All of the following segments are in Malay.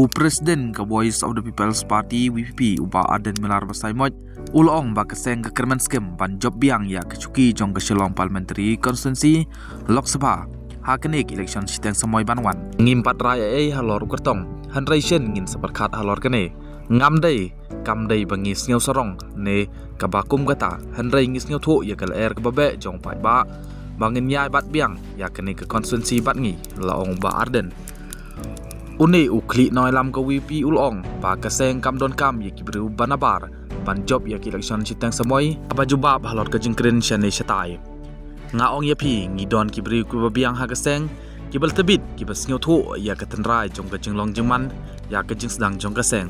Presiden ke Voice of the People's Party VPP uba Aden Melar Basaimoj ulong ba keseng ke kerman skem ban job biang ya kecuki jong ke Shillong Parliamentary Constituency Lok Sabha hakenik election siteng semoy banwan ngimpat raya halor kertong handration ngin seperkat halor kene ngamdai kamdai bangis ngeu sorong ne kabakum kata handrai ngis ngeu thu ya kal air kebabe jong pai ba bangin nyai bat biang ya kene ke constituency bat ngi laong ba Arden Uni ukli noi lam ke WP ulong ba keseng kam don kam ye kibru banabar ban job ye election sitang semoy apa jubab halor ke jingkrin shane shatai ngaong ye pi ngi don kibru ku biang ha keseng kibal tebit kibal snyo thu ya ke tenrai jong ke jinglong jingman ya ke jing sedang jong keseng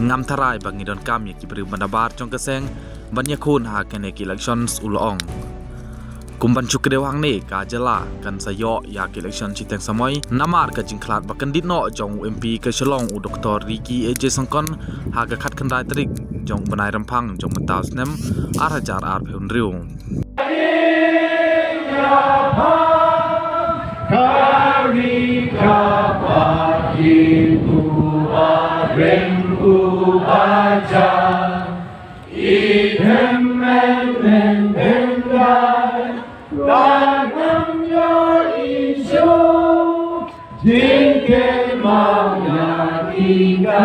ngam tarai ba ngi don kam ye kibru banabar jong keseng ban ye khun ha kene elections ulong kumban chukdew hang ne ka jala kan sayo ya election siteng samoy namar ka jingklat bakan ditno jong MP ke Shillong u Dr. Ricky AJ Sangkon ha ka khat khandai trik jong banai rampang jong mataus nem arajar ar phun riu kari kapati tuwa ren ubaja idem men Dalam your issue, Jinke Maya Tiga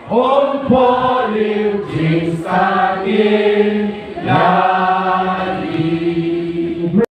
on Poliu jing sa